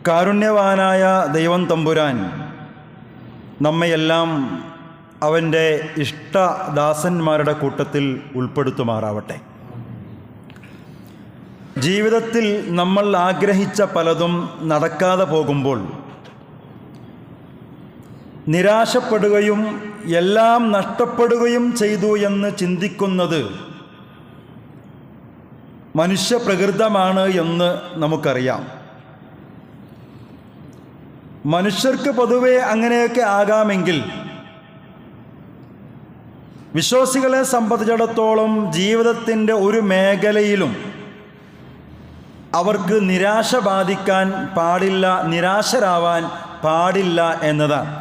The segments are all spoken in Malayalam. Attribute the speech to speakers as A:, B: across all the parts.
A: കാരുണ്യവാനായ ദൈവം തമ്പുരാൻ നമ്മയെല്ലാം അവൻ്റെ ഇഷ്ടദാസന്മാരുടെ കൂട്ടത്തിൽ ഉൾപ്പെടുത്തുമാറാവട്ടെ. ജീവിതത്തിൽ നമ്മൾ ആഗ്രഹിച്ച പലതും നടക്കാതെ പോകുമ്പോൾ നിരാശപ്പെടുകയും എല്ലാം നഷ്ടപ്പെടുകയും ചെയ്തു എന്ന് ചിന്തിക്കുന്നത് മനുഷ്യപ്രകൃതമാണ് എന്ന് നമുക്കറിയാം. മനുഷ്യർക്ക് പൊതുവെ അങ്ങനെയൊക്കെ ആകാമെങ്കിൽ വിശ്വാസികളെ സംബന്ധിച്ചിടത്തോളം ജീവിതത്തിൻ്റെ ഒരു മേഖലയിലും അവർക്ക് നിരാശ ബാധിക്കാൻ പാടില്ല, നിരാശരാവാൻ പാടില്ല എന്നതാണ്.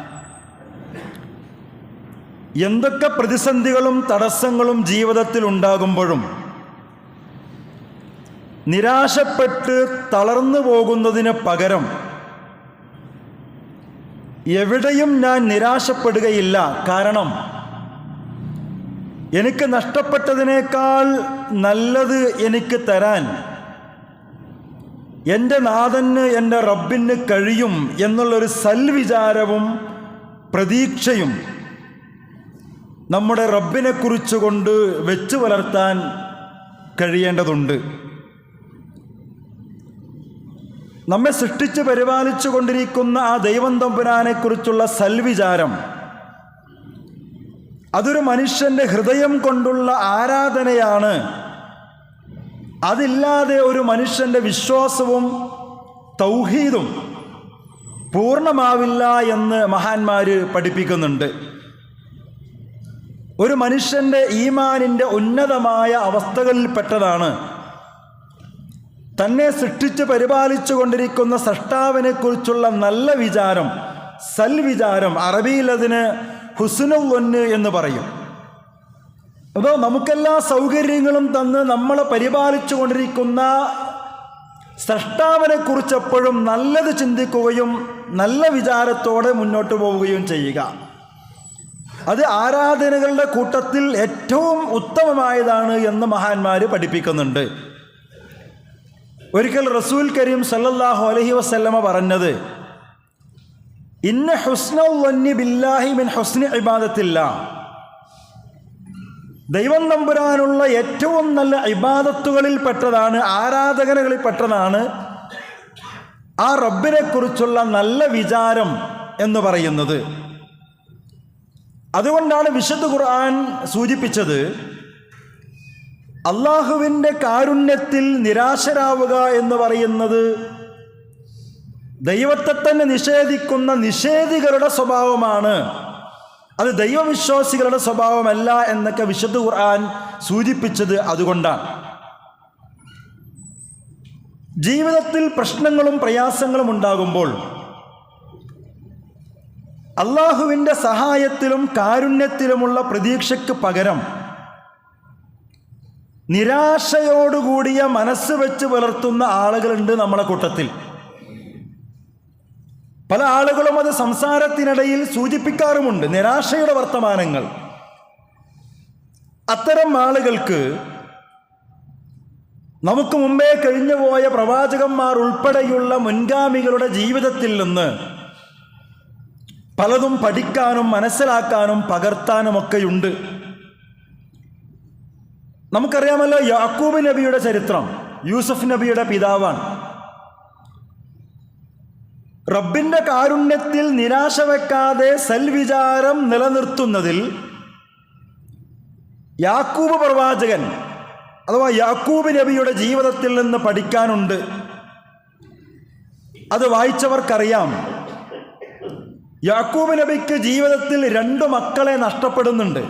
A: എന്തൊക്കെ പ്രതിസന്ധികളും തടസ്സങ്ങളും ജീവിതത്തിൽ ഉണ്ടാകുമ്പോഴും നിരാശപ്പെട്ട് തളർന്നു പോകുന്നതിന് പകരം എവിടെയും ഞാൻ നിരാശപ്പെടുകയില്ല. കാരണം എനിക്ക് നഷ്ടപ്പെട്ടതിനേക്കാൾ നല്ലത് എനിക്ക് തരാൻ എൻ്റെ നാഥന്, എൻ്റെ റബ്ബിന് കഴിയും എന്നുള്ളൊരു സൽവിചാരവും പ്രതീക്ഷയും നമ്മുടെ റബ്ബിനെക്കുറിച്ച് കൊണ്ട് വെച്ചു പുലർത്താൻ കഴിയേണ്ടതുണ്ട്. നമ്മെ സൃഷ്ടിച്ച് പരിപാലിച്ചു കൊണ്ടിരിക്കുന്ന ആ ദൈവം തമ്പുരാനെക്കുറിച്ചുള്ള സൽവിചാരം, അതൊരു മനുഷ്യൻ്റെ ഹൃദയം കൊണ്ടുള്ള ആരാധനയാണ്. അതില്ലാതെ ഒരു മനുഷ്യൻ്റെ വിശ്വാസവും തൗഹീദും പൂർണ്ണമാവില്ല എന്ന് മഹാന്മാർ പഠിപ്പിക്കുന്നുണ്ട്. ഒരു മനുഷ്യൻ്റെ ഈമാനിൻ്റെ ഉന്നതമായ അവസ്ഥകളിൽപ്പെട്ടതാണ് തന്നെ സൃഷ്ടിച്ച് പരിപാലിച്ചു കൊണ്ടിരിക്കുന്ന സൃഷ്ടാവിനെക്കുറിച്ചുള്ള നല്ല വിചാരം, സൽവിചാരം. അറബിയിൽ അതിന് ഹുസ്നുൽ വന്ന് എന്ന് പറയും. അതോ നമുക്കെല്ലാ സൗകര്യങ്ങളും തന്ന് നമ്മളെ പരിപാലിച്ചു കൊണ്ടിരിക്കുന്ന സൃഷ്ടാവിനെക്കുറിച്ച് എപ്പോഴും നല്ലത് ചിന്തിക്കുകയും നല്ല വിചാരത്തോടെ മുന്നോട്ട് പോവുകയും ചെയ്യുക, അത് ആരാധനകളുടെ കൂട്ടത്തിൽ ഏറ്റവും ഉത്തമമായതാണ് എന്ന് മഹാന്മാർ പഠിപ്പിക്കുന്നുണ്ട്. ഒരിക്കൽ റസൂൽ കരീം സല്ലല്ലാഹു അലൈഹി വസല്ലമ പറഞ്ഞത്, ഇന്ന ഹുസ്നുൽ വന്നി ബില്ലാഹി മിൻ ഹുസ്നി ഇബാദത്തില്ലാ, ദൈവം തമ്പുരാനുള്ള ഏറ്റവും നല്ല ഇബാദത്തുകളിൽ പെട്ടതാണ്, ആരാധനകളിൽ പെട്ടതാണ് ആ റബ്ബിനെക്കുറിച്ചുള്ള നല്ല വിചാരം എന്ന് പറയുന്നത്. അതുകൊണ്ടാണ് വിശുദ്ധ ഖുർആൻ സൂചിപ്പിച്ചത്, അള്ളാഹുവിൻ്റെ കാരുണ്യത്തിൽ നിരാശരാവുക എന്ന് പറയുന്നത് ദൈവത്തെ തന്നെ നിഷേധിക്കുന്ന നിഷേധികളുടെ സ്വഭാവമാണ്, അത് ദൈവവിശ്വാസികളുടെ സ്വഭാവമല്ല എന്നൊക്കെ വിശുദ്ധ ഖുർആൻ സൂചിപ്പിച്ചത് അതുകൊണ്ടാണ്. ജീവിതത്തിൽ പ്രശ്നങ്ങളും പ്രയാസങ്ങളും ഉണ്ടാകുമ്പോൾ അള്ളാഹുവിൻ്റെ സഹായത്തിലും കാരുണ്യത്തിലുമുള്ള പ്രതീക്ഷയ്ക്ക് പകരം നിരാശയോടുകൂടിയ മനസ്സ് വെച്ച് പുലർത്തുന്ന ആളുകളുണ്ട് നമ്മളെ കൂട്ടത്തിൽ. പല ആളുകളും അത് സംസാരത്തിനിടയിൽ സൂചിപ്പിക്കാറുമുണ്ട്, നിരാശയുടെ വർത്തമാനങ്ങൾ. അത്തരം ആളുകൾക്ക് നമുക്ക് മുമ്പേ കഴിഞ്ഞുപോയ പ്രവാചകന്മാർ ഉൾപ്പെടെയുള്ള മുൻഗാമികളുടെ ജീവിതത്തിൽ നിന്ന് പലതും പഠിക്കാനും മനസ്സിലാക്കാനും പകർത്താനുമൊക്കെയുണ്ട്. നമുക്കറിയാമല്ലോ യാക്കൂബ് നബിയുടെ ചരിത്രം. യൂസുഫ് നബിയുടെ പിതാവാണ്. റബ്ബിൻ്റെ കാരുണ്യത്തിൽ നിരാശ വെക്കാതെ സൽവിചാരം നിലനിർത്തുന്നതിൽ യാക്കൂബ് പ്രവാചകൻ അഥവാ യാക്കൂബ് നബിയുടെ ജീവിതത്തിൽ നിന്ന് പഠിക്കാനുണ്ട്. അത് വായിച്ചവർക്കറിയാം. യാക്കൂബ് നബിക്ക് ജീവിതത്തിൽ 2 മക്കളെ നഷ്ടപ്പെടുന്നുണ്ട്.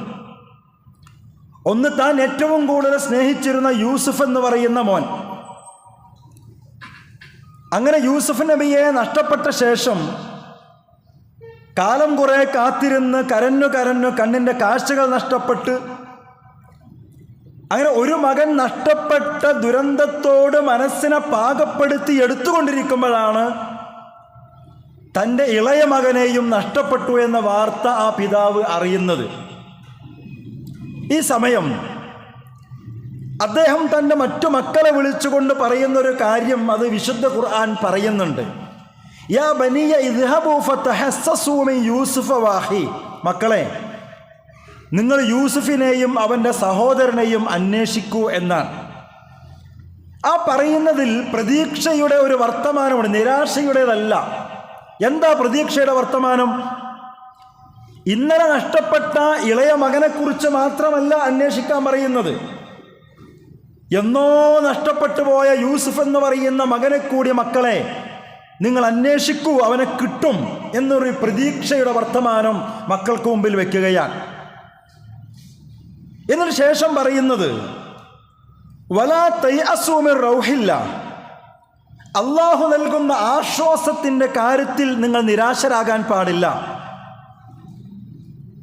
A: ഒന്ന്, താൻ ഏറ്റവും കൂടുതൽ സ്നേഹിച്ചിരുന്ന യൂസുഫ് എന്ന് പറയുന്ന മോൻ. അങ്ങനെ യൂസുഫ് നബിയെ നഷ്ടപ്പെട്ട ശേഷം കാലം കുറെ കാത്തിരുന്ന് കരഞ്ഞു കണ്ണിൻ്റെ കാഴ്ചകൾ നഷ്ടപ്പെട്ട് അങ്ങനെ ഒരു മകൻ നഷ്ടപ്പെട്ട ദുരന്തത്തോട് മനസ്സിനെ പാകപ്പെടുത്തി എടുത്തുകൊണ്ടിരിക്കുമ്പോഴാണ് തൻ്റെ ഇളയ മകനെയും നഷ്ടപ്പെട്ടു എന്ന വാർത്ത ആ പിതാവ് അറിയുന്നത്. ഈ സമയം അദ്ദേഹം തൻ്റെ മറ്റു മക്കളെ വിളിച്ചുകൊണ്ട് പറയുന്നൊരു കാര്യം അത് വിശുദ്ധ ഖുർആൻ പറയുന്നുണ്ട്. യാ ബനിയ ഇദ്ഹബൂ ഫതഹസ്സസൂ മിൻ യൂസുഫ വാഹി, മക്കളെ നിങ്ങൾ യൂസുഫിനെയും അവൻ്റെ സഹോദരനെയും അന്വേഷിക്കൂ എന്നാണ്. ആ പറയുന്നതിൽ പ്രതീക്ഷയുടെ ഒരു വർത്തമാനമുണ്ട്, നിരാശയുടേതല്ല. എന്താ പ്രതീക്ഷയുടെ വർത്തമാനം? ഇന്നലെ നഷ്ടപ്പെട്ട ഇളയ മകനെക്കുറിച്ച് മാത്രമല്ല അന്വേഷിക്കാൻ പറയുന്നത്, എന്നോ നഷ്ടപ്പെട്ടു പോയ യൂസുഫ് എന്ന് പറയുന്ന മകനെ കൂടി മക്കളെ നിങ്ങൾ അന്വേഷിക്കൂ, അവനെ കിട്ടും എന്നൊരു പ്രതീക്ഷയുടെ വർത്തമാനം മക്കൾക്ക് മുമ്പിൽ വെക്കുകയാണ്. എന്നതിന് ശേഷം പറയുന്നത് വലാ തയഅസൂ മിർ റൗഹില്ലാഹ്, അള്ളാഹു നൽകുന്ന ആശ്വാസത്തിൻ്റെ കാര്യത്തിൽ നിങ്ങൾ നിരാശരാകാൻ പാടില്ല.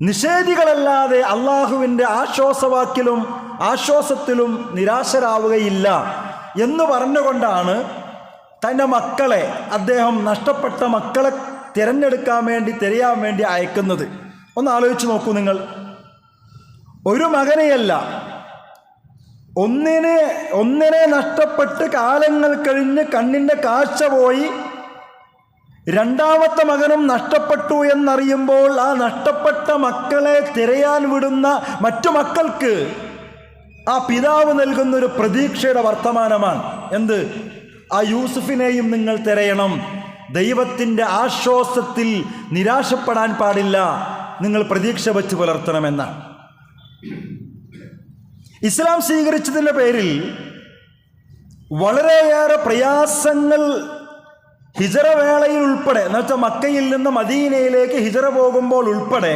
A: നിഷേധികളല്ലാതെ അള്ളാഹുവിൻ്റെ ആശ്വാസത്തിലും നിരാശരാവുകയില്ല എന്ന് പറഞ്ഞുകൊണ്ടാണ് തൻ്റെ മക്കളെ, അദ്ദേഹം നഷ്ടപ്പെട്ട മക്കളെ തിരയാൻ വേണ്ടി അയക്കുന്നത്. ഒന്ന് ആലോചിച്ച് നോക്കൂ നിങ്ങൾ. ഒരു മകനെയല്ല, ഒന്നിനെ നഷ്ടപ്പെട്ട് കാലങ്ങൾ കഴിഞ്ഞ് കണ്ണിൻ്റെ കാഴ്ച പോയി രണ്ടാമത്തെ മകനും നഷ്ടപ്പെട്ടു എന്നറിയുമ്പോൾ ആ നഷ്ടപ്പെട്ട മക്കളെ തിരയാൻ വിടുന്ന മറ്റു മക്കൾക്ക് ആ പിതാവ് നൽകുന്നൊരു പ്രതീക്ഷയുടെ വർത്തമാനമാണ്. എന്ത്? ആ യൂസുഫിനെയും നിങ്ങൾ തിരയണം, ദൈവത്തിൻ്റെ ആശ്വാസത്തിൽ നിരാശപ്പെടാൻ പാടില്ല, നിങ്ങൾ പ്രതീക്ഷ വച്ച് പുലർത്തണമെന്നാണ്. ഇസ്ലാം സ്വീകരിച്ചതിൻ്റെ പേരിൽ വളരെയേറെ പ്രയാസങ്ങൾ ഹിജറ വേളയിൽ ഉൾപ്പെടെ, എന്നുവെച്ചാൽ മക്കയിൽ നിന്ന് മദീനയിലേക്ക് ഹിജറ പോകുമ്പോൾ ഉൾപ്പെടെ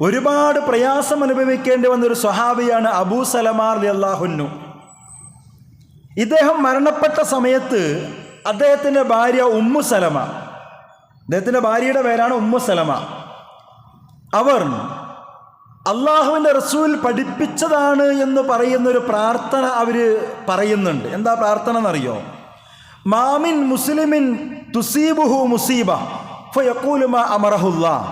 A: ഒരുപാട് പ്രയാസം അനുഭവിക്കേണ്ടി വന്നൊരു സ്വഹാബിയാണ് അബൂ സലമ റളിയല്ലാഹു അൻഹു. ഇദ്ദേഹം മരണപ്പെട്ട സമയത്ത് അദ്ദേഹത്തിൻ്റെ ഭാര്യ ഉമ്മു സലമ, അദ്ദേഹത്തിൻ്റെ ഭാര്യയുടെ പേരാണ് ഉമ്മു സലമ, അവർ അള്ളാഹുവിൻ്റെ റസൂൽ പഠിപ്പിച്ചതാണ് എന്ന് പറയുന്നൊരു പ്രാർത്ഥന അവർ പറയുന്നുണ്ട്. എന്താ പ്രാർത്ഥന എന്നറിയോ? മാമിൻ മുസ്ലിമിൻ തുസീബുഹു മുസീബ ഫയഖൂലു മാ അമറഹുല്ലാഹ്.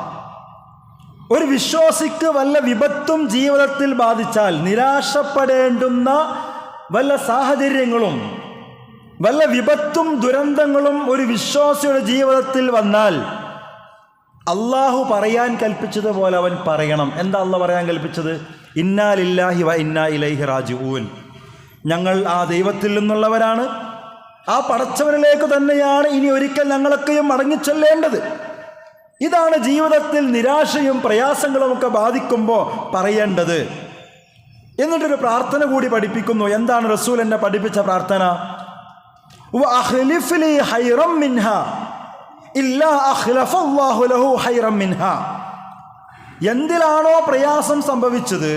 A: ഒരു വിശ്വാസിക്ക് വല്ല വിപത്തും ജീവിതത്തിൽ ബാധിച്ചാൽ, നിരാശപ്പെടേണ്ടുന്ന വല്ല സാഹചര്യങ്ങളും വല്ല വിപത്തും ദുരന്തങ്ങളും ഒരു വിശ്വാസിയുടെ ജീവിതത്തിൽ വന്നാൽ അള്ളാഹു പറയാൻ കൽപ്പിച്ചതുപോലെ അവൻ പറയണം. എന്താ അള്ളാഹു പറയാൻ കൽപ്പിച്ചത്? ഇന്നാ ലില്ലാഹി വ ഇന്നാ ഇലൈഹി റാജിഊൻ. ഞങ്ങൾ ആ ദൈവത്തിൽ നിന്നുള്ളവരാണ്, ആ പടച്ചവനിലേക്ക് തന്നെയാണ് ഇനി ഒരിക്കൽ ഞങ്ങളൊക്കെയും മടങ്ങിച്ചൊല്ലേണ്ടത്. ഇതാണ് ജീവിതത്തിൽ നിരാശയും പ്രയാസങ്ങളും ഒക്കെ ബാധിക്കുമ്പോൾ പറയേണ്ടത്. എന്നിട്ടൊരു പ്രാർത്ഥന കൂടി പഠിപ്പിക്കുന്നു. എന്താണ് റസൂൽ എന്നെ പഠിപ്പിച്ച പ്രാർത്ഥന? വഅഖ്ലിഫ് ലി ഹൈറൻ മിൻഹാ ഇല്ലാ അഖ്ലഫല്ലാഹു ലഹു ഹൈറൻ മിൻഹാ. എന്തിലാണോ പ്രയാസം സംഭവിച്ചത്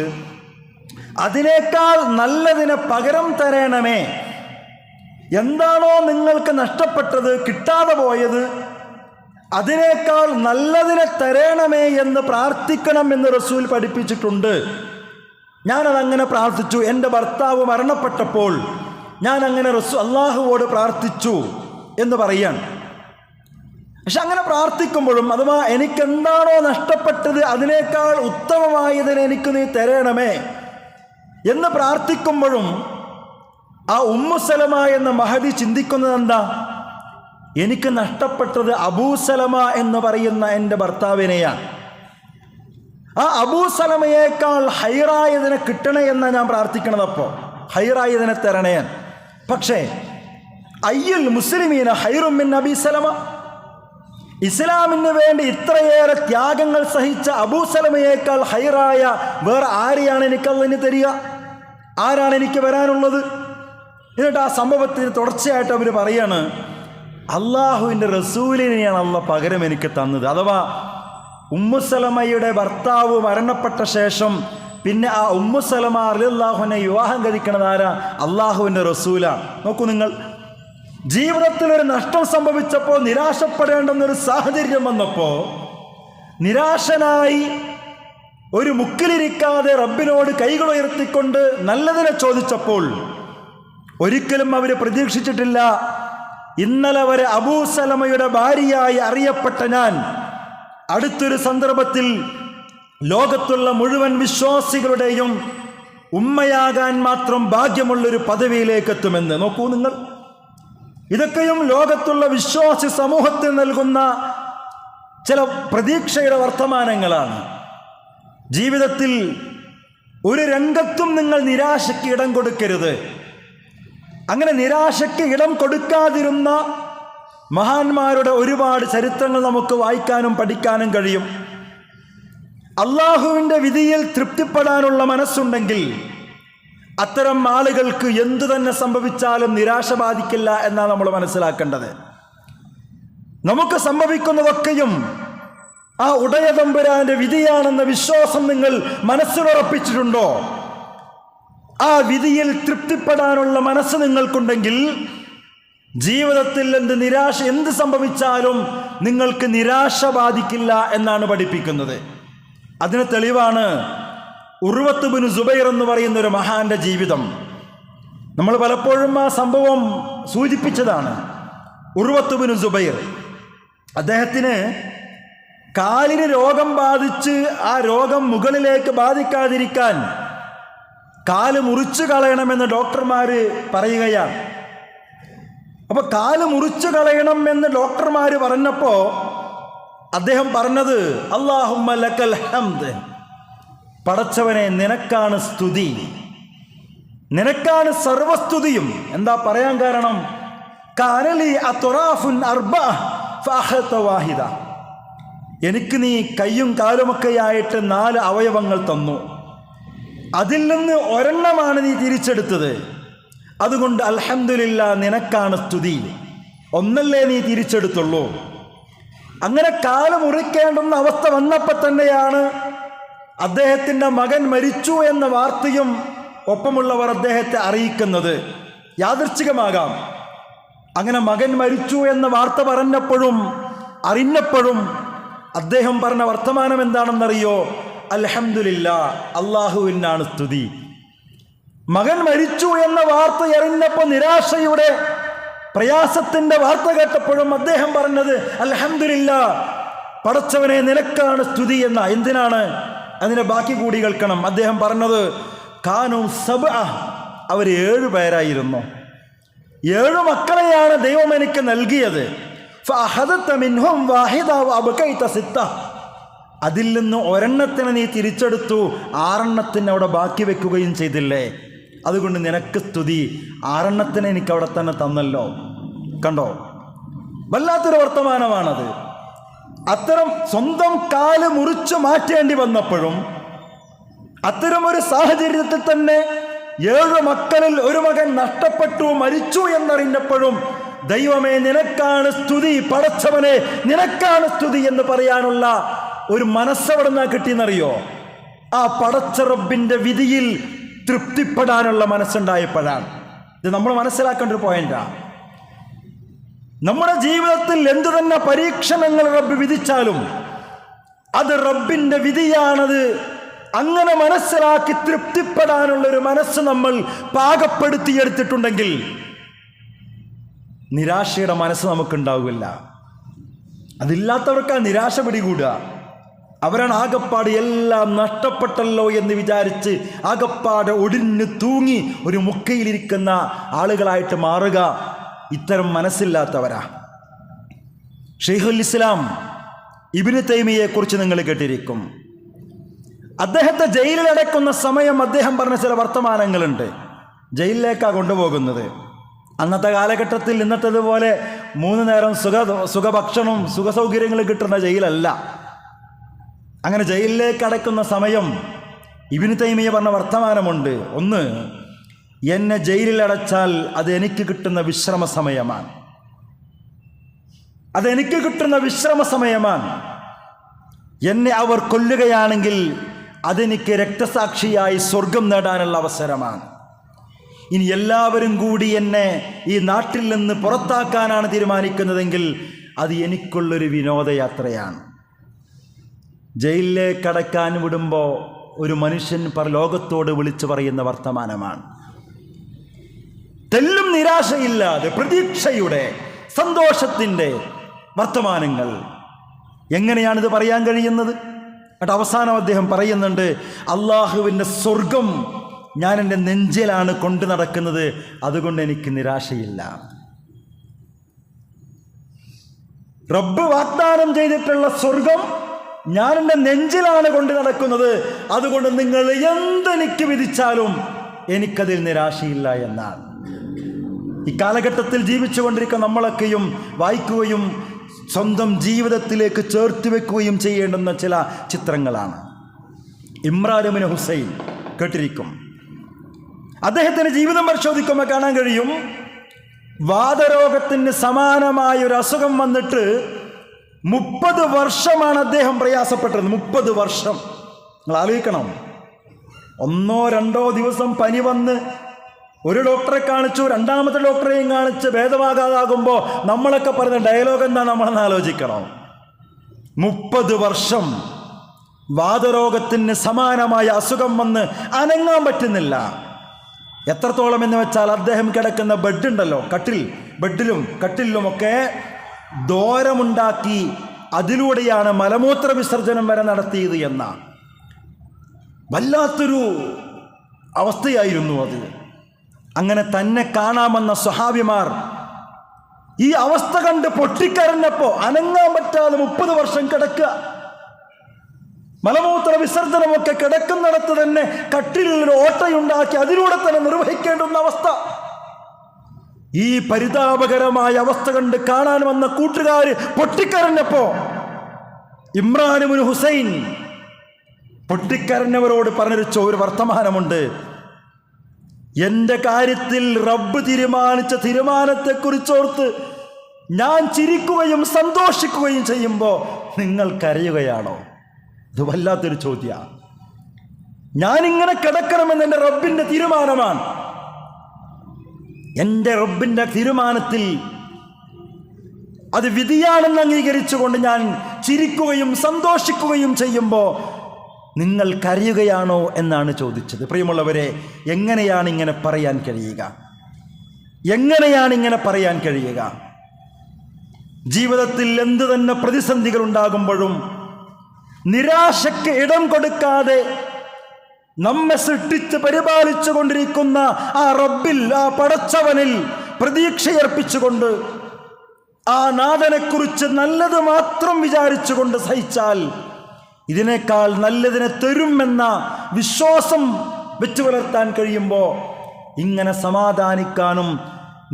A: അതിനേക്കാൾ നല്ലതിനെ പകരം തരണമേ. എന്താണോ നിങ്ങൾക്ക് നഷ്ടപ്പെട്ടത്, കിട്ടാതെ പോയത്, അതിനേക്കാൾ നല്ലതിനെ തരണമേ എന്ന് പ്രാർത്ഥിക്കണം എന്ന് റസൂൽ പഠിപ്പിച്ചിട്ടുണ്ട്. ഞാനതങ്ങനെ പ്രാർത്ഥിച്ചു. എൻ്റെ ഭർത്താവ് മരണപ്പെട്ടപ്പോൾ ഞാൻ അങ്ങനെ അള്ളാഹുവോട് പ്രാർത്ഥിച്ചു എന്ന് പറയാൻ. പക്ഷെ അങ്ങനെ പ്രാർത്ഥിക്കുമ്പോഴും അഥവാ എനിക്കെന്താണോ നഷ്ടപ്പെട്ടത് അതിനേക്കാൾ ഉത്തമമായതിനെ എനിക്ക് നീ തരണമേ എന്ന് പ്രാർത്ഥിക്കുമ്പോഴും ആ ഉമ്മു സലമ എന്ന മഹദി ചിന്തിക്കുന്നത് എന്താ? എനിക്ക് നഷ്ടപ്പെട്ടത് അബൂ സലമ എന്ന് പറയുന്ന എൻ്റെ ഭർത്താവിനെയാണ്. ആ അബൂ സലമയേക്കാൾ ഹൈറായതിനെ കിട്ടണേ എന്നാണ് ഞാൻ പ്രാർത്ഥിക്കണത്. അപ്പോൾ ഹൈറായതിനെ തരണേ. പക്ഷേ അയ്യുൽ മുസ്ലിമീന ഹൈറും മിൻ അബീ സലമ, ഇസ്ലാമിന് വേണ്ടി ഇത്രയേറെ ത്യാഗങ്ങൾ സഹിച്ച അബൂ സലമയേക്കാൾ ഹൈറായ വേറെ ആരെയാണ് എനിക്കതിന് തരിക? ആരാണ് എനിക്ക് വരാനുള്ളത്? എന്നിട്ട് ആ സംഭവത്തിന് തുടർച്ചയായിട്ട് അവർ പറയാണ്, അള്ളാഹുവിൻ്റെ റസൂലിനെയാണ് അള്ളാഹ് പകരം എനിക്ക് തന്നത്. അഥവാ ഉമ്മു സലമയുടെ ഭർത്താവ് മരണപ്പെട്ട ശേഷം പിന്നെ ആ ഉമ്മു സലമ റളിയല്ലാഹുവിനെ വിവാഹം കഴിക്കണത് ആരാ? അള്ളാഹുവിൻ്റെ റസൂലാണ്. നോക്കൂ നിങ്ങൾ, ജീവിതത്തിൽ ഒരു നഷ്ടം സംഭവിച്ചപ്പോൾ, നിരാശപ്പെടേണ്ടെന്നൊരു സാഹചര്യം വന്നപ്പോൾ നിരാശനായി ഒരു മുക്കിലിരിക്കാതെ റബ്ബിനോട് കൈകൾ ഉയർത്തിക്കൊണ്ട് നല്ലതിനെ ചോദിച്ചപ്പോൾ ഒരിക്കലും അവർ പ്രതീക്ഷിച്ചിട്ടില്ല, ഇന്നലെ വരെ അബൂ സലമയുടെ ഭാര്യയായി അറിയപ്പെട്ട ഞാൻ അടുത്തൊരു സന്ദർഭത്തിൽ ലോകത്തുള്ള മുഴുവൻ വിശ്വാസികളുടെയും ഉമ്മയാകാൻ മാത്രം ഭാഗ്യമുള്ളൊരു പദവിയിലേക്ക് എത്തുമെന്ന്. നോക്കൂ നിങ്ങൾ, ഇതൊക്കെയും ലോകത്തുള്ള വിശ്വാസി സമൂഹത്തിന് നൽകുന്ന ചില പ്രതീക്ഷയുടെ വർത്തമാനങ്ങളാണ്. ജീവിതത്തിൽ ഒരു രംഗത്തും നിങ്ങൾ നിരാശയ്ക്ക് ഇടം കൊടുക്കരുത്. അങ്ങനെ നിരാശയ്ക്ക് ഇടം കൊടുക്കാതിരുന്ന മഹാന്മാരുടെ ഒരുപാട് ചരിത്രങ്ങൾ നമുക്ക് വായിക്കാനും പഠിക്കാനും കഴിയും. അള്ളാഹുവിൻ്റെ വിധിയിൽ തൃപ്തിപ്പെടാനുള്ള മനസ്സുണ്ടെങ്കിൽ അത്തരം ആളുകൾക്ക് എന്തു തന്നെ സംഭവിച്ചാലും നിരാശ ബാധിക്കില്ല എന്നാണ് നമ്മൾ മനസ്സിലാക്കേണ്ടത്. നമുക്ക് സംഭവിക്കുന്നതൊക്കെയും ആ ഉടയതമ്പുരാന്റെ വിധിയാണെന്ന വിശ്വാസം നിങ്ങൾ മനസ്സിലുറപ്പിച്ചിട്ടുണ്ടോ? ആ വിധിയിൽ തൃപ്തിപ്പെടാനുള്ള മനസ്സ് നിങ്ങൾക്കുണ്ടെങ്കിൽ ജീവിതത്തിൽ എന്ത് സംഭവിച്ചാലും നിങ്ങൾക്ക് നിരാശ ബാധിക്കില്ല എന്നാണ് പഠിപ്പിക്കുന്നത്. അതിന് തെളിവാണ് ഉർവത്ത് ബിൻ സുബൈർ എന്ന് പറയുന്ന ഒരു മഹാന്റെ ജീവിതം. നമ്മൾ പലപ്പോഴും ആ സംഭവം സൂചിപ്പിച്ചതാണ്. ഉർവത്ത് ബിൻ സുബൈർ, അദ്ദേഹത്തിന് കാലിന് രോഗം ബാധിച്ച് ആ രോഗം മുകളിലേക്ക് ബാധിക്കാതിരിക്കാൻ കാല് മുറിച്ചു കളയണമെന്ന് ഡോക്ടർമാർ പറയുകയാണ്. അപ്പൊ കാല് മുറിച്ചു കളയണം എന്ന് ഡോക്ടർമാർ പറഞ്ഞപ്പോ അദ്ദേഹം പറഞ്ഞത് അല്ലാഹുമ്മ ലക്കൽ ഹംദ്, പടച്ചവനെ നിനക്കാണ് സ്തുതി, നിനക്കാണ് സർവസ്തുതിയും. എന്താ പറയാൻ കാരണം? കാനലി അത്റാഫുൻ അർബഅ ഫഅഖത വാഹിദ, എനിക്ക് നീ കയ്യും കാലുമൊക്കെയായിട്ട് 4 അവയവങ്ങൾ തന്നു, അതിൽ നിന്ന് ഒരെണ്ണമാണ് നീ തിരിച്ചെടുത്തത്. അതുകൊണ്ട് അൽഹംദുലില്ലാ, നിനക്കാണ് സ്തുതി, ഒന്നല്ലേ നീ തിരിച്ചെടുത്തുള്ളൂ. അങ്ങനെ കാല് മുറിക്കേണ്ടുന്ന അവസ്ഥ വന്നപ്പോൾ തന്നെയാണ് അദ്ദേഹത്തിൻ്റെ മകൻ മരിച്ചു എന്ന വാർത്തയും ഒപ്പമുള്ളവർ അദ്ദേഹത്തെ അറിയിക്കുന്നത്. യാദൃച്ഛികമാകാം. അങ്ങനെ മകൻ മരിച്ചു എന്ന വാർത്ത അറിഞ്ഞപ്പോഴും അദ്ദേഹം പറഞ്ഞ വർത്തമാനം എന്താണെന്നറിയോ? അൽഹംദുലില്ലാ, അല്ലാഹുവിനാണ് സ്തുതി. മകൻ മരിച്ചു എന്ന വാർത്ത അറിഞ്ഞപ്പോൾ നിരാശയുടെ പ്രയാസത്തിന്റെ വാർത്ത കേട്ടപ്പോഴും അദ്ദേഹം പറഞ്ഞത് അൽഹംദുലില്ലാ, പടച്ചവനെ നിനക്കാണ് സ്തുതി എന്ന. എന്തിനാണ്? അതിനെ ബാക്കി കൂടി കേൾക്കണം. അദ്ദേഹം പറഞ്ഞത് കാനൂ സബ്അ, അവർ 7 പേരായിരുന്നു. 7 മക്കളെയാണ് ദൈവം എനിക്ക് നൽകിയത്. ഫഅഖദത മിൻഹും വാഹിദ വഅബ്കൈത സിത്ത, അതിൽ നിന്ന് ഒരെണ്ണത്തിനെ നീ തിരിച്ചെടുത്തു, 6 അവിടെ ബാക്കി വെക്കുകയും ചെയ്തില്ലേ? അതുകൊണ്ട് നിനക്ക് സ്തുതി, 6 എനിക്ക് അവിടെ തന്നെ തന്നല്ലോ. കണ്ടോ, വല്ലാത്തൊരു വർത്തമാനമാണത്. അത്തരം സ്വന്തം കാല് മുറിച്ചു മാറ്റേണ്ടി വന്നപ്പോഴും, അത്തരമൊരു സാഹചര്യത്തിൽ തന്നെ 7 മക്കളിൽ ഒരു മകൻ നഷ്ടപ്പെട്ടു, മരിച്ചു എന്നറിഞ്ഞപ്പോഴും ദൈവമേ നിനക്കാണ് സ്തുതി, പടച്ചവനെ നിനക്കാണ് സ്തുതി എന്ന് പറയാനുള്ള ഒരു മനസ്സെവിടുന്നാ കിട്ടിയെന്നറിയോ? ആ പടച്ച റബ്ബിന്റെ വിധിയിൽ തൃപ്തിപ്പെടാനുള്ള മനസ്സുണ്ടായപ്പോഴാണ്. ഇത് നമ്മൾ മനസ്സിലാക്കേണ്ട ഒരു പോയിന്റാണ്. നമ്മുടെ ജീവിതത്തിൽ എന്തു തന്നെ പരീക്ഷണങ്ങൾ റബ്ബ് വിധിച്ചാലും അത് റബ്ബിന്റെ വിധിയാണത്. അങ്ങനെ മനസ്സിലാക്കി തൃപ്തിപ്പെടാനുള്ള ഒരു മനസ്സ് നമ്മൾ പാകപ്പെടുത്തിയെടുത്തിട്ടുണ്ടെങ്കിൽ നിരാശയുടെ മനസ്സ് നമുക്കുണ്ടാവില്ല. അതില്ലാത്തവർക്കാണ് നിരാശ പിടികൂടുക. അവരാണ് ആകപ്പാട് എല്ലാം നഷ്ടപ്പെട്ടല്ലോ എന്ന് വിചാരിച്ച് ആകപ്പാട് ഒടിഞ്ഞു തൂങ്ങി ഒരു മുക്കയിലിരിക്കുന്ന ആളുകളായിട്ട് മാറുക. ഇത്തരം മനസ്സില്ലാത്തവരാ. ഷെയ്ഖുൽ ഇസ്ലാം ഇബ്നു തൈമിയെ കുറിച്ച് നിങ്ങൾ കേട്ടിരിക്കും. അദ്ദേഹത്തെ ജയിലിലടക്കുന്ന സമയം അദ്ദേഹം പറഞ്ഞ ചില വർത്തമാനങ്ങളുണ്ട്. ജയിലിലേക്കാണ് കൊണ്ടുപോകുന്നത്. അന്നത്തെ കാലഘട്ടത്തിൽ ഇന്നത്തേതുപോലെ 3 നേരം സുഖഭക്ഷണവും സുഖസൗകര്യങ്ങളും കിട്ടുന്ന ജയിലല്ല. അങ്ങനെ ജയിലിലേക്ക് അടയ്ക്കുന്ന സമയം ഇബ്നു തൈമിയ പറഞ്ഞ വർത്തമാനമുണ്ട്. ഒന്ന്, എന്നെ ജയിലിലടച്ചാൽ അത് എനിക്ക് കിട്ടുന്ന വിശ്രമ സമയമാണ്. അതെനിക്ക് കിട്ടുന്ന വിശ്രമ സമയമാണ്. എന്നെ അവർ കൊല്ലുകയാണെങ്കിൽ അതെനിക്ക് രക്തസാക്ഷിയായി സ്വർഗം നേടാനുള്ള അവസരമാണ്. ഇനി എല്ലാവരും കൂടി എന്നെ ഈ നാട്ടിൽ നിന്ന് പുറത്താക്കാനാണ് തീരുമാനിക്കുന്നതെങ്കിൽ അത് എനിക്കുള്ളൊരു വിനോദയാത്രയാണ്. ജയിലിലേക്ക് അടയ്ക്കാൻ വിടുമ്പോൾ ഒരു മനുഷ്യൻ ലോകത്തോട് വിളിച്ചു പറയുന്ന വർത്തമാനമാണ്. തെല്ലും നിരാശയില്ലാതെ പ്രതീക്ഷയുടെ സന്തോഷത്തിൻ്റെ വർത്തമാനങ്ങൾ. എങ്ങനെയാണിത് പറയാൻ കഴിയുന്നത്? എന്നിട്ട് അവസാനം അദ്ദേഹം പറയുന്നുണ്ട്, അള്ളാഹുവിൻ്റെ സ്വർഗം ഞാൻ എൻ്റെ നെഞ്ചിലാണ് കൊണ്ടു നടക്കുന്നത്, അതുകൊണ്ട് എനിക്ക് നിരാശയില്ല. റബ്ബ് വാഗ്ദാനം ചെയ്തിട്ടുള്ള സ്വർഗം ഞാൻ എൻ്റെ നെഞ്ചിലാണ് കൊണ്ട് നടക്കുന്നത്. അതുകൊണ്ട് നിങ്ങൾ എന്തെനിക്ക് വിധിച്ചാലും എനിക്കതിൽ നിരാശയില്ല എന്നാണ്. ഈ കാലഘട്ടത്തിൽ ജീവിച്ചു കൊണ്ടിരിക്കുന്ന നമ്മളൊക്കെയും വായിക്കുകയും സ്വന്തം ജീവിതത്തിലേക്ക് ചേർത്ത് വെക്കുകയും ചെയ്യേണ്ടുന്ന ചില ചിത്രങ്ങളാണ്. ഇമ്രാൻ ഇബ്നു ഹുസൈൻ കേട്ടിരിക്കും. അദ്ദേഹത്തിൻ്റെ ജീവിതം പരിശോധിക്കുമ്പോൾ കാണാൻ കഴിയും, വാതരോഗത്തിന് സമാനമായ ഒരു അസുഖം വന്നിട്ട് 30 വർഷമാണ് അദ്ദേഹം പ്രയാസപ്പെട്ടത്. 30 വർഷം. നിങ്ങൾ ആലോചിക്കണം, 1-2 ദിവസം പനി വന്ന് ഒരു ഡോക്ടറെ കാണിച്ചു, രണ്ടാമത്തെ ഡോക്ടറെയും കാണിച്ച് ഭേദമാകാതാകുമ്പോൾ നമ്മളൊക്കെ പറയുന്ന ഡയലോഗ് എന്താ നമ്മളെന്ന് ആലോചിക്കണം. 30 വർഷം വാതരോഗത്തിന് സമാനമായ അസുഖം വന്ന് അനങ്ങാൻ പറ്റുന്നില്ല. എത്രത്തോളം എന്ന് വെച്ചാൽ അദ്ദേഹം കിടക്കുന്ന ബെഡുണ്ടല്ലോ, ബെഡിലും കട്ടിലുമൊക്കെ ദ്വാരമുണ്ടാക്കി അതിലൂടെയാണ് മലമൂത്ര വിസർജനം വരെ നടത്തിയത് എന്ന വല്ലാത്തൊരു അവസ്ഥയായിരുന്നു അത്. അങ്ങനെ തന്നെ കാണാമെന്ന സ്വഹാബിമാർ ഈ അവസ്ഥ കണ്ട് പൊട്ടിക്കരഞ്ഞപ്പോൾ അനങ്ങാൻ പറ്റാതെ 30 വർഷം കിടക്കുക. മലമൂത്ര വിസർജനമൊക്കെ കിടക്കുന്നിടത്ത് തന്നെ കട്ടിലിൽ ഓട്ടയുണ്ടാക്കി അതിലൂടെ തന്നെ നിർവഹിക്കേണ്ടുന്ന അവസ്ഥ. ഈ പരിതാപകരമായ അവസ്ഥ കണ്ട് കാണാൻ വന്ന കൂട്ടുകാർ പൊട്ടിക്കരഞ്ഞപ്പോ ഇമ്രാൻ ഇബ്നു ഹുസൈൻ പൊട്ടിക്കരഞ്ഞവരോട് പറഞ്ഞൊരു ഒരു വർത്തമാനമുണ്ട്. എൻ്റെ കാര്യത്തിൽ റബ്ബ് തീരുമാനിച്ച തീരുമാനത്തെക്കുറിച്ചോർത്ത് ഞാൻ ചിരിക്കുകയും സന്തോഷിക്കുകയും ചെയ്യുമ്പോൾ നിങ്ങൾ കരയുകയാണോ? ഇത് വല്ലാത്തൊരു ചോദ്യമാണ്. ഞാനിങ്ങനെ കിടക്കണമെന്ന് എൻ്റെ റബ്ബിൻ്റെ തീരുമാനമാണ്. എൻ്റെ റബ്ബിൻ്റെ തീരുമാനത്തിൽ അത് വിധിയാണെന്ന് അംഗീകരിച്ചുകൊണ്ട് ഞാൻ ചിരിക്കുകയും സന്തോഷിക്കുകയും ചെയ്യുമ്പോൾ നിങ്ങൾ കരയുകയാണോ എന്നാണ് ചോദിച്ചത്. പ്രിയമുള്ളവരെ, എങ്ങനെയാണ് ഇങ്ങനെ പറയാൻ കഴിയുക? എങ്ങനെയാണ് ഇങ്ങനെ പറയാൻ കഴിയുക? ജീവിതത്തിൽ എന്തു തന്നെ പ്രതിസന്ധികൾ ഉണ്ടാകുമ്പോഴും നിരാശയ്ക്ക് ഇടം കൊടുക്കാതെ നമ്മെ സൃഷ്ടിച്ച് പരിപാലിച്ചു കൊണ്ടിരിക്കുന്ന ആ റബ്ബിൽ, ആ പടച്ചവനിൽ പ്രതീക്ഷയർപ്പിച്ചുകൊണ്ട് ആ നാഥനെക്കുറിച്ച് നല്ലത് മാത്രം വിചാരിച്ചുകൊണ്ട് സഹിച്ചാൽ ഇതിനേക്കാൾ നല്ലതിനെ തരുമെന്ന വിശ്വാസം വെച്ചു പുലർത്താൻ കഴിയുമ്പോൾ ഇങ്ങനെ സമാധാനിക്കാനും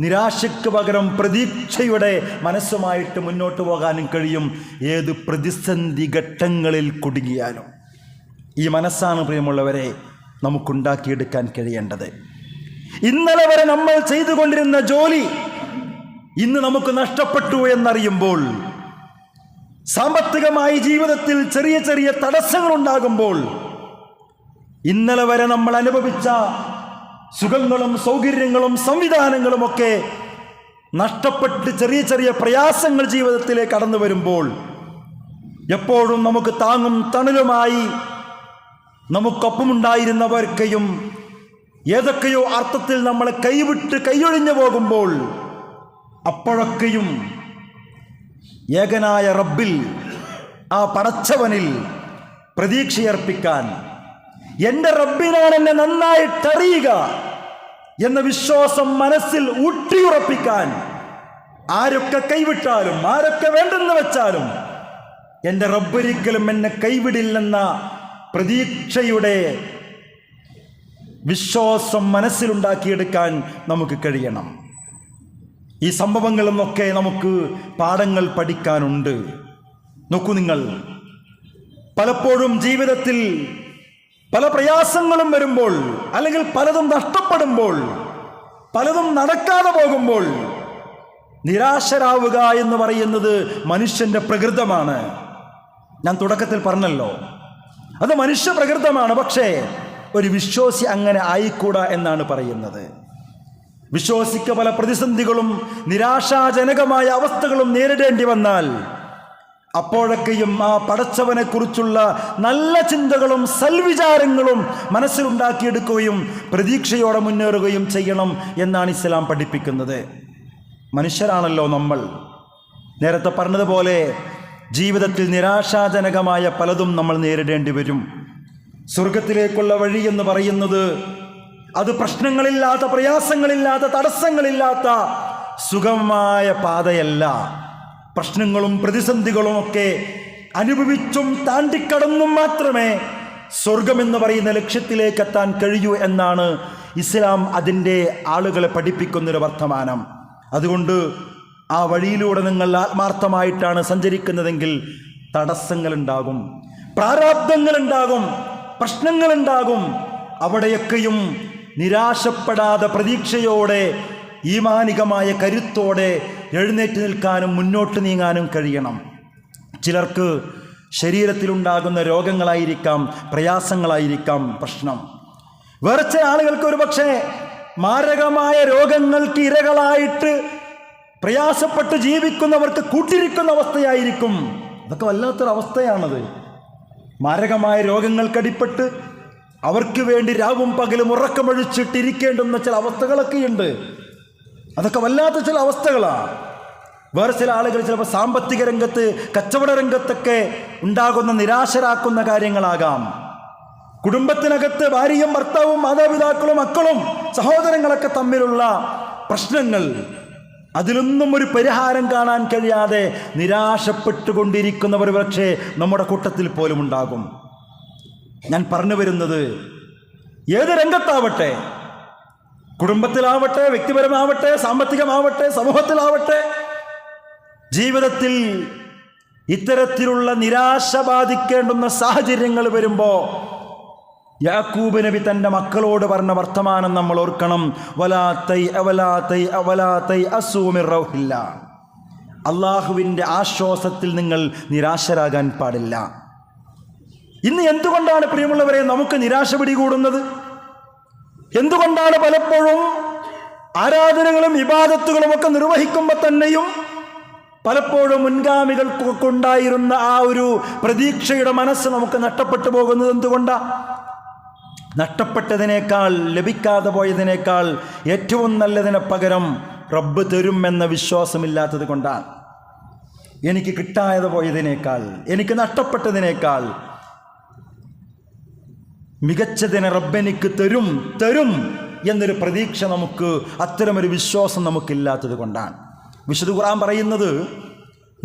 A: നിരാശയ്ക്ക് പകരം പ്രതീക്ഷയുടെ മനസ്സുമായിട്ട് മുന്നോട്ട് പോകാനും കഴിയും, ഏത് പ്രതിസന്ധി ഘട്ടങ്ങളിൽ കുടുങ്ങിയാലും. ഈ മനസ്സാണ് പ്രിയമുള്ളവരെ നമുക്കുണ്ടാക്കിയെടുക്കാൻ കഴിയേണ്ടത്. ഇന്നലെ വരെ നമ്മൾ ചെയ്തുകൊണ്ടിരുന്ന ജോലി ഇന്ന് നമുക്ക് നഷ്ടപ്പെട്ടു എന്നറിയുമ്പോൾ, സാമ്പത്തികമായി ജീവിതത്തിൽ ചെറിയ ചെറിയ തടസ്സങ്ങൾ ഉണ്ടാകുമ്പോൾ, ഇന്നലെ വരെ നമ്മൾ അനുഭവിച്ച സുഖങ്ങളും സൗകര്യങ്ങളും സംവിധാനങ്ങളുമൊക്കെ നഷ്ടപ്പെട്ട് ചെറിയ ചെറിയ പ്രയാസങ്ങൾ ജീവിതത്തിലേക്ക് കടന്നു വരുമ്പോൾ, എപ്പോഴും നമുക്ക് താങ്ങും തണലുമായി നമുക്കൊപ്പമുണ്ടായിരുന്നവർക്കെയും ഏതൊക്കെയോ അർത്ഥത്തിൽ നമ്മളെ കൈവിട്ട് കൈയൊഴിഞ്ഞു പോകുമ്പോൾ, അപ്പോഴൊക്കെയും ഏകനായ റബ്ബിൽ, ആ പടച്ചവനിൽ പ്രതീക്ഷയർപ്പിക്കാൻ, എൻ്റെ റബ്ബിനാണ് എന്നെ നന്നായിട്ടറിയുക എന്ന വിശ്വാസം മനസ്സിൽ ഊട്ടിയുറപ്പിക്കാൻ, ആരൊക്കെ കൈവിട്ടാലും ആരൊക്കെ വേണ്ടെന്ന് വെച്ചാലും എൻ്റെ റബ്ബൊരിക്കലും എന്നെ കൈവിടില്ലെന്ന പ്രതീക്ഷയുടെ വിശ്വാസം മനസ്സിലുണ്ടാക്കിയെടുക്കാൻ നമുക്ക് കഴിയണം. ഈ സംഭവങ്ങളിൽ നിന്നൊക്കെ നമുക്ക് പാഠങ്ങൾ പഠിക്കാനുണ്ട്. നോക്കൂ, നിങ്ങൾ പലപ്പോഴും ജീവിതത്തിൽ പല പ്രയാസങ്ങളും വരുമ്പോൾ, അല്ലെങ്കിൽ പലതും നഷ്ടപ്പെടുമ്പോൾ, പലതും നടക്കാതെ പോകുമ്പോൾ നിരാശരാവുക എന്ന് പറയുന്നത് മനുഷ്യൻ്റെ പ്രകൃതമാണ്. ഞാൻ തുടക്കത്തിൽ പറഞ്ഞല്ലോ, അത് മനുഷ്യ പ്രകൃതമാണ്. പക്ഷേ ഒരു വിശ്വാസി അങ്ങനെ ആയിക്കൂടാ എന്നാണ് പറയുന്നത്. വിശ്വാസിക്ക് പല പ്രതിസന്ധികളും നിരാശാജനകമായ അവസ്ഥകളും നേരിടേണ്ടി വന്നാൽ അപ്പോഴൊക്കെയും ആ പടച്ചവനെക്കുറിച്ചുള്ള നല്ല ചിന്തകളും സൽവിചാരങ്ങളും മനസ്സിലുണ്ടാക്കിയെടുക്കുകയും പ്രതീക്ഷയോടെ മുന്നേറുകയും ചെയ്യണം എന്നാണ് ഇസ്ലാം പഠിപ്പിക്കുന്നത്. മനുഷ്യരാണല്ലോ നമ്മൾ. നേരത്തെ പറഞ്ഞതുപോലെ ജീവിതത്തിൽ നിരാശാജനകമായ പലതും നമ്മൾ നേരിടേണ്ടി വരും. സ്വർഗത്തിലേക്കുള്ള വഴി എന്ന് പറയുന്നത് അത് പ്രശ്നങ്ങളില്ലാത്ത, പ്രയാസങ്ങളില്ലാത്ത, തടസ്സങ്ങളില്ലാത്ത സുഗമമായ പാതയല്ല. പ്രശ്നങ്ങളും പ്രതിസന്ധികളും ഒക്കെ അനുഭവിച്ചും താണ്ടിക്കടന്നും മാത്രമേ സ്വർഗമെന്ന് പറയുന്ന ലക്ഷ്യത്തിലേക്ക് എത്താൻ കഴിയൂ എന്നാണ് ഇസ്ലാം അതിൻ്റെ ആളുകളെ പഠിപ്പിക്കുന്നൊരു വർത്തമാനം. അതുകൊണ്ട് ആ വഴിയിലൂടെ നിങ്ങൾ ആത്മാർത്ഥമായിട്ടാണ് സഞ്ചരിക്കുന്നതെങ്കിൽ തടസ്സങ്ങളുണ്ടാകും, പ്രാരാബ്ധങ്ങളുണ്ടാകും, പ്രശ്നങ്ങളുണ്ടാകും. അവിടെയൊക്കെയും നിരാശപ്പെടാതെ പ്രതീക്ഷയോടെ ഈമാനികമായ കരുത്തോടെ എഴുന്നേറ്റ് നിൽക്കാനും മുന്നോട്ട് നീങ്ങാനും കഴിയണം. ചിലർക്ക് ശരീരത്തിലുണ്ടാകുന്ന രോഗങ്ങളായിരിക്കാം, പ്രയാസങ്ങളായിരിക്കാം പ്രശ്നം. വേറെ ചില ആളുകൾക്ക് ഒരു പക്ഷേ മാരകമായ രോഗങ്ങൾക്ക് ഇരകളായിട്ട് പ്രയാസപ്പെട്ട് ജീവിക്കുന്നവർക്ക് കൂട്ടിരിക്കുന്ന അവസ്ഥയായിരിക്കും. അതൊക്കെ വല്ലാത്തൊരവസ്ഥയാണത്. മാരകമായ രോഗങ്ങൾക്കടിപ്പെട്ട് അവർക്ക് വേണ്ടി രാവും പകലും ഉറക്കമൊഴിച്ചിട്ടിരിക്കേണ്ടുന്ന ചില അവസ്ഥകളൊക്കെയുണ്ട്. അതൊക്കെ വല്ലാത്ത ചില അവസ്ഥകളാണ്. വേറെ ചില ആളുകൾ ചിലപ്പോൾ സാമ്പത്തിക രംഗത്ത്, കച്ചവട രംഗത്തൊക്കെ ഉണ്ടാകുന്ന നിരാശരാക്കുന്ന കാര്യങ്ങളാകാം. കുടുംബത്തിനകത്ത് ഭാര്യയും ഭർത്താവും മാതാപിതാക്കളും മക്കളും സഹോദരങ്ങളൊക്കെ തമ്മിലുള്ള പ്രശ്നങ്ങൾ, അതിലൊന്നും ഒരു പരിഹാരം കാണാൻ കഴിയാതെ നിരാശപ്പെട്ടുകൊണ്ടിരിക്കുന്നവർ പക്ഷേ നമ്മുടെ കൂട്ടത്തിൽ പോലും ഉണ്ടാകും. ഞാൻ പറഞ്ഞു വരുന്നത്, ഏത് രംഗത്താവട്ടെ, കുടുംബത്തിലാവട്ടെ, വ്യക്തിപരമാവട്ടെ, സാമ്പത്തികമാവട്ടെ, സമൂഹത്തിലാവട്ടെ, ജീവിതത്തിൽ ഇത്തരത്തിലുള്ള നിരാശ ബാധിക്കേണ്ടുന്ന സാഹചര്യങ്ങൾ വരുമ്പോൾ യാക്കൂബ് നബി തൻ്റെ മക്കളോട് പറഞ്ഞ വർത്തമാനം നമ്മൾ ഓർക്കണം. അള്ളാഹുവിൻ്റെ ആശ്വാസത്തിൽ നിങ്ങൾ നിരാശരാകാൻ പാടില്ല. ഇന്ന് എന്തുകൊണ്ടാണ് പ്രിയമുള്ളവരെ നമുക്ക് നിരാശ പിടികൂടുന്നത്? എന്തുകൊണ്ടാണ് പലപ്പോഴും ആരാധനകളും ഇബാദത്തുകളും ഒക്കെ നിർവഹിക്കുമ്പോൾ തന്നെയും പലപ്പോഴും മുൻഗാമികൾക്കൊണ്ടായിരുന്ന ആ ഒരു പ്രതീക്ഷയുടെ മനസ്സ് നമുക്ക് നഷ്ടപ്പെട്ടു പോകുന്നത് എന്തുകൊണ്ടാണ്? നഷ്ടപ്പെട്ടതിനേക്കാൾ, ലഭിക്കാതെ പോയതിനേക്കാൾ ഏറ്റവും നല്ലതിന് പകരം റബ്ബ് തരും എന്ന വിശ്വാസമില്ലാത്തത് കൊണ്ടാണ്. എനിക്ക് കിട്ടാതെ പോയതിനേക്കാൾ, എനിക്ക് നഷ്ടപ്പെട്ടതിനേക്കാൾ മികച്ചതിനെ റബ്ബെനിക്ക് തരും എന്നൊരു പ്രതീക്ഷ നമുക്ക്, അത്തരമൊരു വിശ്വാസം നമുക്കില്ലാത്തത് കൊണ്ടാണ്. വിശുദ്ധ ഖുർആൻ പറയുന്നത്,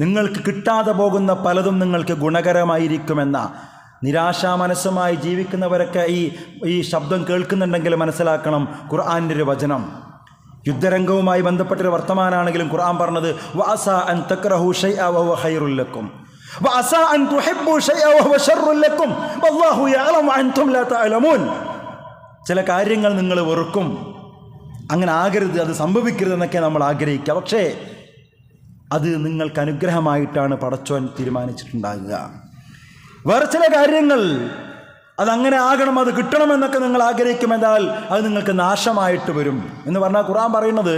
A: നിങ്ങൾക്ക് കിട്ടാതെ പോകുന്ന പലതും നിങ്ങൾക്ക് ഗുണകരമായിരിക്കുമെന്ന. നിരാശാ മനസ്സുമായി ജീവിക്കുന്നവരൊക്കെ ഈ ശബ്ദം കേൾക്കുന്നുണ്ടെങ്കിൽ മനസ്സിലാക്കണം, ഖുർആൻ്റെ ഒരു വചനം. യുദ്ധരംഗവുമായി ബന്ധപ്പെട്ടൊരു വർത്തമാനാണെങ്കിലും ഖുർആൻ പറഞ്ഞത് വഅസാ അൻ തക്റഹു ശൈഅൻ വഹുവ ഖൈറുൽ ലക്കും വഅസാ അൻ തുഹിബ്ബു ശൈഅൻ വഹുവ ശർറുൽ ലക്കും വല്ലാഹു യഅലമു അൻതും ലാ തഅലമൂൻ. ചില കാര്യങ്ങൾ നിങ്ങൾ വെറുക്കും, അങ്ങനെ ആകരുത്, അത് സംഭവിക്കരുത് എന്നൊക്കെ നമ്മൾ ആഗ്രഹിക്കുക. പക്ഷേ അത് നിങ്ങൾക്ക് അനുഗ്രഹമായിട്ടാണ് പടച്ചോൻ തീരുമാനിച്ചിട്ടുണ്ടാകുക. വേറെ ചില കാര്യങ്ങൾ അതങ്ങനെ ആകണം, അത് കിട്ടണമെന്നൊക്കെ നിങ്ങൾ ആഗ്രഹിക്കുമെന്നാൽ അത് നിങ്ങൾക്ക് നാശമായിട്ട് വരും എന്ന് പറഞ്ഞാൽ ഖുർആൻ പറയുന്നത്,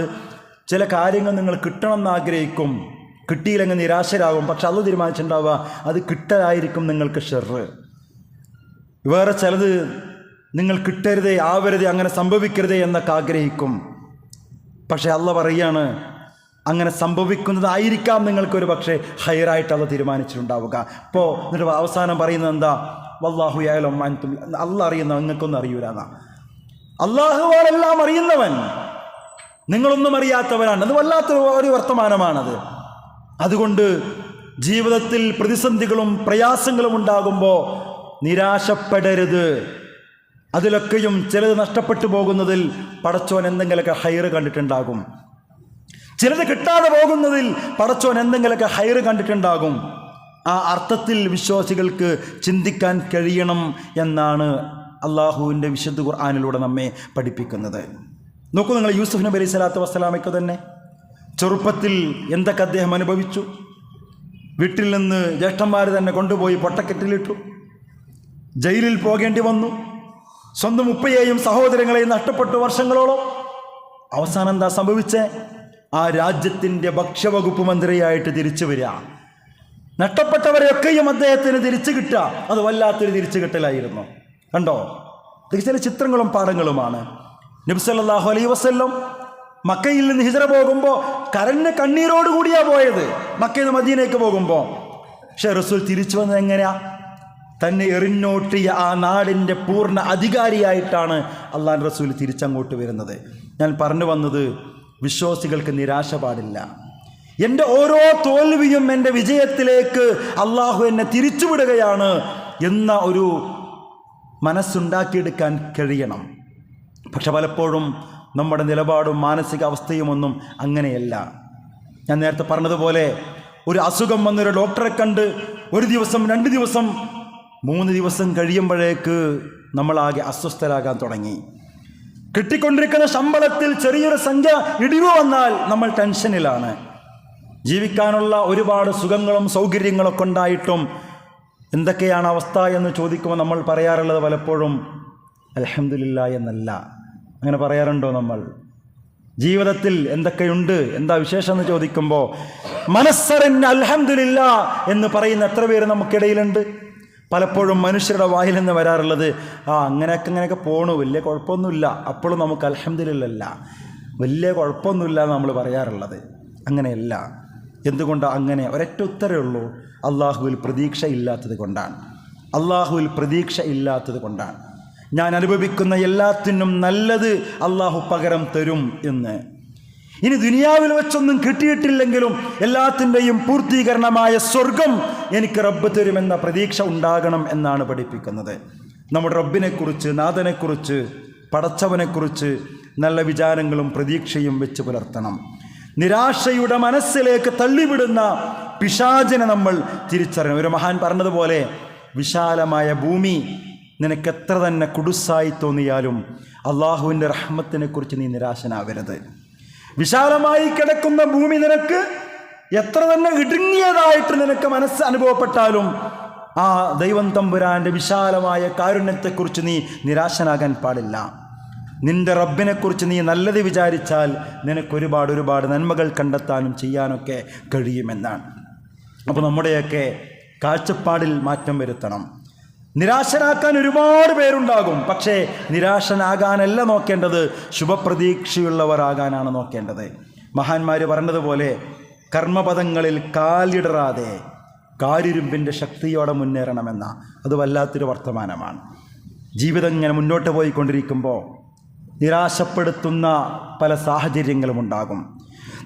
A: ചില കാര്യങ്ങൾ നിങ്ങൾ കിട്ടണം എന്ന് ആഗ്രഹിക്കും, കിട്ടിയില്ലെങ്കിൽ നിരാശരാകും. പക്ഷെ അത് തീരുമാനിച്ചിട്ടുണ്ടാവുക അത് കിട്ടലായിരിക്കും നിങ്ങൾക്ക് ഷെറ്. വേറെ ചിലത് നിങ്ങൾ കിട്ടരുതേ, ആവരുതേ, അങ്ങനെ സംഭവിക്കരുതേ എന്നൊക്കെ ആഗ്രഹിക്കും. പക്ഷെ അള്ളാഹ് പറയാണ്, അങ്ങനെ സംഭവിക്കുന്നതായിരിക്കാം നിങ്ങൾക്കൊരു പക്ഷേ ഹൈറായിട്ട് അത് തീരുമാനിച്ചിട്ടുണ്ടാവുക. ഇപ്പോൾ എന്നിട്ട് അവസാനം പറയുന്നത് എന്താ? വല്ലാഹു യഅലമു അൻതും, അള്ളാഹ് അറിയുന്ന, നിങ്ങൾക്കൊന്നും അറിയൂല എന്നാ. അള്ളാഹുവാണെല്ലാം അറിയുന്നവൻ, നിങ്ങളൊന്നും അറിയാത്തവരാണ്. അത് വല്ലാത്ത ഒരു വർത്തമാനമാണത്. അതുകൊണ്ട് ജീവിതത്തിൽ പ്രതിസന്ധികളും പ്രയാസങ്ങളും ഉണ്ടാകുമ്പോൾ നിരാശപ്പെടരുത്. അതിലൊക്കെയും ചിലത് നഷ്ടപ്പെട്ടു പോകുന്നതിൽ പടച്ചോൻ എന്തെങ്കിലുമൊക്കെ ഹൈറ് കണ്ടിട്ടുണ്ടാകും. ചിലത് കിട്ടാതെ പോകുന്നതിൽ പടച്ചോൻ എന്തെങ്കിലുമൊക്കെ ഹൈറ് കണ്ടിട്ടുണ്ടാകും. ആ അർത്ഥത്തിൽ വിശ്വാസികൾക്ക് ചിന്തിക്കാൻ കഴിയണം എന്നാണ് അള്ളാഹുവിൻ്റെ വിശുദ്ധ ഖുർആനിലൂടെ നമ്മെ പഠിപ്പിക്കുന്നത്. നോക്കൂ, നിങ്ങൾ യൂസുഫ് നബി അലൈഹി സ്വലാത്തു വസ്സലാമയ്ക്ക് തന്നെ ചെറുപ്പത്തിൽ എന്തൊക്കെ അദ്ദേഹം അനുഭവിച്ചു. വീട്ടിൽ നിന്ന് ജ്യേഷ്ഠന്മാർ തന്നെ കൊണ്ടുപോയി പൊട്ടക്കെട്ടിലിട്ടു, ജയിലിൽ പോകേണ്ടി വന്നു, സ്വന്തം ഉപ്പയെയും സഹോദരങ്ങളെയും നഷ്ടപ്പെട്ടു വർഷങ്ങളോളം. അവസാനം എന്താ സംഭവിച്ചേ? ആ രാജ്യത്തിൻ്റെ ഭക്ഷ്യവകുപ്പ് മന്ത്രിയായിട്ട് തിരിച്ചു വരിക, നഷ്ടപ്പെട്ടവരെയൊക്കെയും അദ്ദേഹത്തിന് തിരിച്ചു കിട്ടുക. അത് വല്ലാത്തൊരു തിരിച്ചു കിട്ടലായിരുന്നു. കണ്ടോ, ഇത് ചില ചിത്രങ്ങളും പാഠങ്ങളുമാണ്. നബി സല്ലല്ലാഹു അലൈഹി വസല്ലം മക്കയിൽ നിന്ന് ഹിജ്റ പോകുമ്പോൾ കണ്ണീരോട് കൂടിയാ പോയത്, മക്കയിൽ നിന്ന് മദീനയ്ക്ക് പോകുമ്പോൾ. പക്ഷേ റസൂൽ തിരിച്ചു വന്നത് എങ്ങനെയാ? തന്നെ എറിഞ്ഞോട്ടിയ ആ നാടിൻ്റെ പൂർണ്ണ അധികാരിയായിട്ടാണ് അള്ളാഹു റസൂൽ തിരിച്ചങ്ങോട്ട് വരുന്നത്. ഞാൻ പറഞ്ഞു വന്നത്, വിശ്വാസികൾക്ക് നിരാശ പാടില്ല. എൻ്റെ ഓരോ തോൽവിയും എൻ്റെ വിജയത്തിലേക്ക് അള്ളാഹു എന്നെ തിരിച്ചുവിടുകയാണ് എന്ന ഒരു മനസ്സുണ്ടാക്കിയെടുക്കാൻ കഴിയണം. പക്ഷെ പലപ്പോഴും നമ്മുടെ നിലപാടും മാനസികാവസ്ഥയും ഒന്നും അങ്ങനെയല്ല. ഞാൻ നേരത്തെ പറഞ്ഞതുപോലെ ഒരു അസുഖം വന്നൊരു ഡോക്ടറെ കണ്ട് 1 ദിവസം 2 ദിവസം 3 ദിവസം കഴിയുമ്പോഴേക്ക് നമ്മളാകെ അസ്വസ്ഥരാകാൻ തുടങ്ങി. കിട്ടിക്കൊണ്ടിരിക്കുന്ന ശമ്പളത്തിൽ ചെറിയൊരു സംഖ്യ ഇടിവ് വന്നാൽ നമ്മൾ ടെൻഷനിലാണ്. ജീവിക്കാനുള്ള ഒരുപാട് സുഖങ്ങളും സൗകര്യങ്ങളൊക്കെ ഉണ്ടായിട്ടും എന്തൊക്കെയാണ് അവസ്ഥ എന്ന് ചോദിക്കുമ്പോൾ നമ്മൾ പറയാറുള്ളത് പലപ്പോഴും അൽഹംദുലില്ലാ എന്നല്ല. അങ്ങനെ പറയാറുണ്ടോ നമ്മൾ? ജീവിതത്തിൽ എന്തൊക്കെയുണ്ട്, എന്താ വിശേഷം എന്ന് ചോദിക്കുമ്പോൾ മനസ്സറിഞ്ഞ അൽഹംദുലില്ലാ എന്ന് പറയുന്ന എത്ര പേര് നമുക്കിടയിലുണ്ട്? പലപ്പോഴും മനുഷ്യരുടെ വായിൽ നിന്ന് വരാറുള്ളത് അങ്ങനെയൊക്കെ പോണു, വലിയ കുഴപ്പമൊന്നുമില്ല. അപ്പോഴും നമുക്ക് അൽഹംദുലില്ലാ, വലിയ കുഴപ്പമൊന്നുമില്ല എന്ന് നമ്മൾ പറയാറുള്ളത്. അങ്ങനെയല്ല. എന്തുകൊണ്ടാണ് അങ്ങനെ? ഒരൊറ്റ ഉത്തരവേ ഉള്ളൂ, അള്ളാഹുവിൽ പ്രതീക്ഷ ഇല്ലാത്തത് കൊണ്ടാണ്. അള്ളാഹുവിൽ പ്രതീക്ഷ ഇല്ലാത്തത് കൊണ്ടാണ്. ഞാൻ അനുഭവിക്കുന്ന എല്ലാത്തിനും നല്ലത് അള്ളാഹു പകരം തരും എന്ന്. ഇനി ദുനിയാവിൽ വെച്ചൊന്നും കിട്ടിയിട്ടില്ലെങ്കിലും എല്ലാത്തിൻ്റെയും പൂർത്തീകരണമായ സ്വർഗം എനിക്ക് റബ്ബ് തരുമെന്ന പ്രതീക്ഷ ഉണ്ടാകണം എന്നാണ് പഠിപ്പിക്കുന്നത്. നമ്മുടെ റബ്ബിനെക്കുറിച്ച്, നാഥനെക്കുറിച്ച്, പടച്ചവനെക്കുറിച്ച് നല്ല വിചാരങ്ങളും പ്രതീക്ഷയും വെച്ച് പുലർത്തണം. നിരാശയുടെ മനസ്സിലേക്ക് തള്ളിവിടുന്ന പിശാചിനെ നമ്മൾ തിരിച്ചറിയണം. ഒരു മഹാൻ പറഞ്ഞതുപോലെ, വിശാലമായ ഭൂമി നിനക്കെത്ര തന്നെ കുടുസായി തോന്നിയാലും അള്ളാഹുവിൻ്റെ റഹ്മത്തിനെക്കുറിച്ച് നീ നിരാശനാവരുത്. വിശാലമായി കിടക്കുന്ന ഭൂമി നിനക്ക് എത്ര തന്നെ ഇടുങ്ങിയതായിട്ട് നിനക്ക് മനസ്സ് അനുഭവപ്പെട്ടാലും ആ ദൈവം തമ്പുരാൻ്റെ വിശാലമായ കാരുണ്യത്തെക്കുറിച്ച് നീ നിരാശനാകാൻ പാടില്ല. നിന്റെ റബ്ബിനെക്കുറിച്ച് നീ നല്ലത് വിചാരിച്ചാൽ നിനക്ക് ഒരുപാട് നന്മകൾ കണ്ടെത്താനും ചെയ്യാനൊക്കെ കഴിയുമെന്നാണ്. അപ്പോൾ നമ്മുടെയൊക്കെ കാഴ്ചപ്പാടിൽ മാറ്റം വരുത്തണം. നിരാശനാക്കാൻ ഒരുപാട് പേരുണ്ടാകും. പക്ഷേ നിരാശനാകാനല്ല നോക്കേണ്ടത്, ശുഭപ്രതീക്ഷയുള്ളവരാകാനാണ് നോക്കേണ്ടത്. മഹാന്മാർ പറഞ്ഞതുപോലെ, കർമ്മപദങ്ങളിൽ കാലിടറാതെ കാരിരുമ്പിൻ്റെ ശക്തിയോടെ മുന്നേറണമെന്ന, അത് വല്ലാത്തൊരു വർത്തമാനമാണ്. ജീവിതം ഇങ്ങനെ മുന്നോട്ട് പോയിക്കൊണ്ടിരിക്കുമ്പോൾ നിരാശപ്പെടുത്തുന്ന പല സാഹചര്യങ്ങളും ഉണ്ടാകും.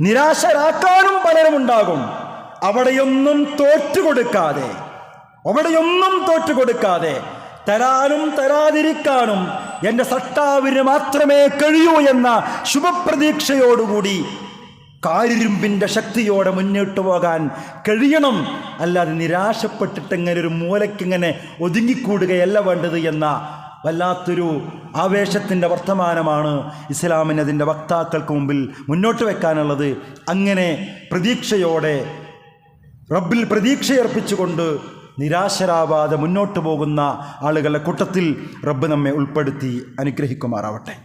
A: നിരാശരാക്കാനും പലരും ഉണ്ടാകും. അവിടെയൊന്നും തോറ്റുകൊടുക്കാതെ തരാനും തരാതിരിക്കാനും എൻ്റെ സട്ടാവിന് മാത്രമേ കഴിയൂ എന്ന ശുഭപ്രതീക്ഷയോടുകൂടി കാരിരുമ്പിൻ്റെ ശക്തിയോടെ മുന്നോട്ട് പോകാൻ കഴിയണം. അല്ലാതെ നിരാശപ്പെട്ടിട്ടിങ്ങനെ ഒരു മൂലക്കിങ്ങനെ ഒതുങ്ങിക്കൂടുകയല്ല വേണ്ടത് എന്ന വല്ലാത്തൊരു ആവേശത്തിൻ്റെ വർത്തമാനമാണ് ഇസ്ലാമിന് അതിൻ്റെ വക്താക്കൾക്ക് മുമ്പിൽ മുന്നോട്ട് വെക്കാനുള്ളത്. അങ്ങനെ പ്രതീക്ഷയോടെ റബ്ബിൽ പ്രതീക്ഷയർപ്പിച്ചുകൊണ്ട് നിരാശരാവാതെ മുന്നോട്ട് പോകുന്ന ആളുകളുടെ കൂട്ടത്തിൽ റബ്ബ് നമ്മെ ഉൾപ്പെടുത്തി അനുഗ്രഹിക്കുമാറാവട്ടെ.